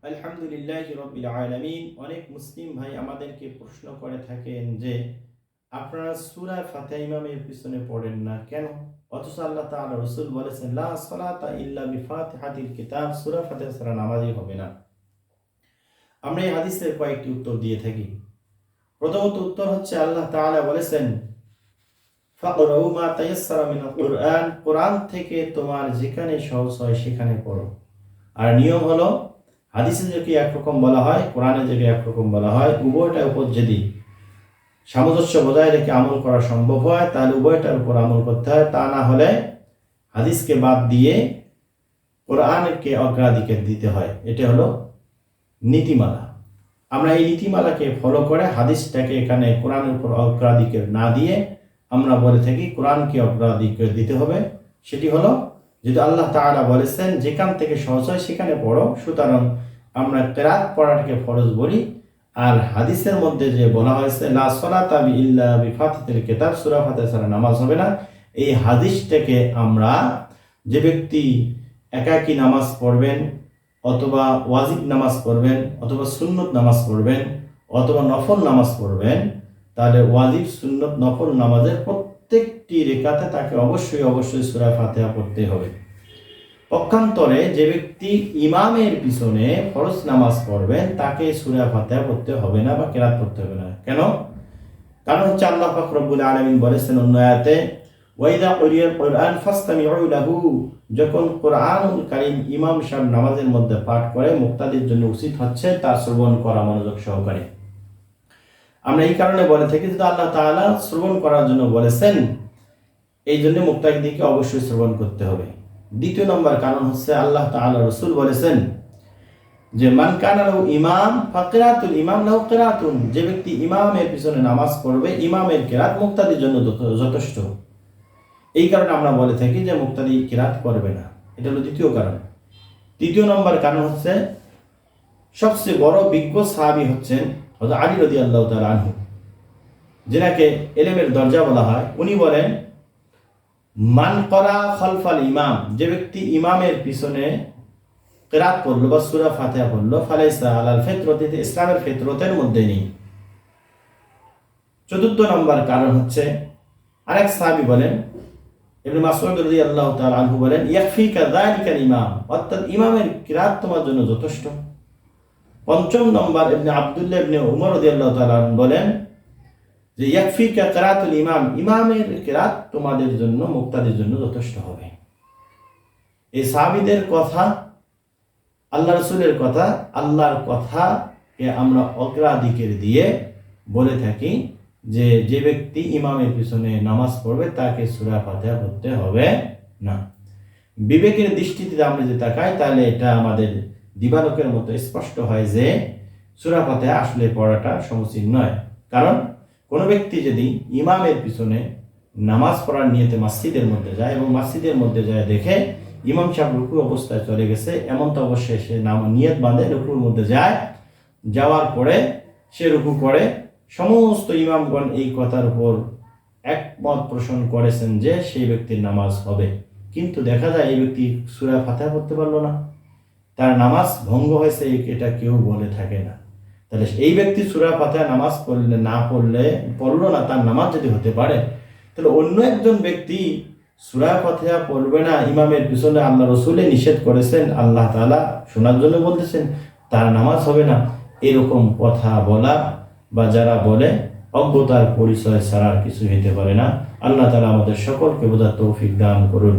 আলহামদুলিল্লাহি রাব্বিল আলামিন। অনেক মুসলিম ভাই আমাদেরকে প্রশ্ন করে থাকেন যে আপনারা সূরা ফাতিহা ইমামের পিছনে পড়েন না কেন? অথচ আল্লাহ তাআলা রাসূল বলেছেন লা সালাতা ইল্লা বিফাতিহাতিল কিতাব, সূরা ফাতিহা ছাড়া নামাজই হবে না। আমরা এই হাদিসের কয়েকটি উত্তর দিয়ে থাকি। প্রথমত উত্তর হচ্ছে আল্লাহ তাআলা বলেছেন ফাকরাউ মা তায়াসসারা মিনাল কুরআন, কোরআন থেকে তোমার যেখানে সহজ হয় সেখানে পড়ো। আর নিয়ম হলো হাদিসে যেটি একরকম বলা হয়, কোরআনে যেটি একরকম বলা হয়, উভয়টার উপর যদি সামঞ্জস্য বজায় রেখে আমল করা সম্ভব হয় তাহলে উভয়টার উপর আমল করতে হয়। তা না হলে হাদিসকে বাদ দিয়ে কোরআনকে অগ্রাধিকার দিতে হয়। এটা হলো নীতিমালা। আমরা এই নীতিমালাকে ফলো করে হাদিসটাকে এখানে কোরআনের উপর অগ্রাধিকার না দিয়ে আমরা বলে থাকি কোরআনকে অগ্রাধিকার দিতে হবে। সেটি হলো যদি আল্লাহ তাআলা বলেছেন যেখান থেকে সহজ হয় সেখানে পড়ো, সুতরাং আমরা কিরাত পড়াটাকে ফরজ বলি। আর হাদিসের মধ্যে যে বলা হয়েছে লা সালাতা ইল্লা বিফাতিহাতিল কিতাব, সূরা ফাতিহা ছাড়া নামাজ হবে না, এই হাদিসটাকে আমরা যে ব্যক্তি একাকী নামাজ পড়বেন অথবা ওয়াজিব নামাজ পড়বেন অথবা সুন্নত নামাজ পড়বেন অথবা নফল নামাজ পড়বেন, তাহলে ওয়াজিব সুন্নত নফল নামাজের প্রত্যেকটি রেখাতে তাকে অবশ্যই সূরা ফাতিহা পড়তে হবে। পক্ষান্তরে যে ব্যক্তি ইমামের পিছনে ফরজ নামাজ পড়বেন তাকে সূরা ফাতিহা পড়তে হবে না বা কিরাত পড়তে হবে না। কেন? কারণ হচ্ছে আল্লাহ পাক রব্বুল আলামিন বলেছেন অন্য আয়াতে ওয়াইদা কুরিয়াল কুরআন ফাসতামিউ লাহু, যখন কুরআনুল কারীম ইমাম সাহেব নামাজের মধ্যে পাঠ করে মুক্তাদির জন্য উচিত হচ্ছে তার শ্রবণ করা মনোযোগ সহকারে। আমরা এই কারণে বলে থাকি যে আল্লাহ তাআলা শ্রবণ করার জন্য বলেছেন, এই জন্য মুক্তাদিকে অবশ্যই শ্রবণ করতে হবে। দ্বিতীয় নম্বর কারণ হচ্ছে আল্লাহ তাআলা রাসূল বলেছেন যে মান কানা লাহু ইমাম ফাকিরাতুল ইমাম লাহু কিরাতুন, যে ব্যক্তি ইমামের পিছনে নামাজ পড়বে ইমামের কিরাত মুক্তাদির জন্য যথেষ্ট। এই কারণে আমরা বলে থাকি যে মুক্তাদি কিরাত করবে না। এটা হলো দ্বিতীয় কারণ। তৃতীয় নম্বর কারণ হচ্ছে সবচেয়ে বড় বিজ্ঞ সাহাবী হচ্ছেন হযরত আলী রাদিয়াল্লাহু তাআলা আনহু, যিনাকে ইলমের দরজা বলা হয়। উনি বলেন মান করা খালফাল ইমাম, যে ব্যক্তি ইমামের পিছনে কিরাত পড়লো বা সূরা ফাতিহা পড়লো ফালাইসা আলাল ফিতরতি, ইসলামের ফিতরতের মধ্যে নেই। চতুর্থ নম্বর কারণ হচ্ছে আরেক সাহাবী বলেন ইবনে মাসউদ রাদিয়াল্লাহু তাআলা আনহু বলেন ইয়াকফিকা যালিকাল ইমাম, অর্থাৎ ইমামের কিরাত তোমার জন্য যথেষ্ট। পঞ্চম নম্বর ইবনে আব্দুল্লাহ ইবনে উমর রাদিয়াল্লাহু তাআলা বলেন যে ইয়াকফিকা কিরাতুল ইমাম, ইমামের কিরাত তোমাদের জন্য মুক্তাদির জন্য যথেষ্ট হবে। এই সাহাবীদের কথা, আল্লাহ রাসূলের কথা, আল্লাহর কথাকে আমরা অগ্রাধিকার দিয়ে বলে থাকি যে যে ব্যক্তি ইমামের পিছনে নামাজ পড়বে তাকে সূরা ফাতিহা পড়তে হবে না। বিবেকের দৃষ্টিতে আমরা যদি তাকাই তাহলে এটা আমাদের দিবালোকের মতো স্পষ্ট হয় যে সূরা ফাতিহা আসলে পড়াটা সমীচীন নয়। কারণ কোনো ব্যক্তি যদি ইমামের পিছনে নামাজ পড়ার নিয়তে মসজিদের মধ্যে যায় এবং মসজিদের মধ্যে যায় দেখে ইমাম সাহেব রুকু অবস্থায় চলে গেছে, এমন তো অবশ্যই সে নিয়ত বাঁধে রুকুর মধ্যে যায়, যাওয়ার পরে সে রুকু করে। সমস্ত ইমামগণ এই কথার উপর একমত পোষণ করেছেন যে সেই ব্যক্তির নামাজ হবে, কিন্তু দেখা যায় এই ব্যক্তি সূরা ফাতিহা পড়তে পারলো না, তার নামাজ ভঙ্গ হয়েছে, এটা কেউ বলে থাকে না। তাহলে এই ব্যক্তি সূরা ফাতিহা নামাজ পড়লো না, তার নামাজ যদি হতে পারে, তাহলে অন্য একজন ব্যক্তি সূরা ফাতিহা পড়বে না ইমামের পিছনে, আল্লাহ রাসূলে নিষেধ করেছেন, আল্লাহ তাআলা শোনার জন্য বলতেছেন, তার নামাজ হবে না। এরকম কথা বলা বা যারা বলে অজ্ঞতার পরিচয় ছাড়া আর কিছু হতে পারে না। আল্লাহ তাআলা আমাদের সকলকে বোঝার তৌফিক দান করুন।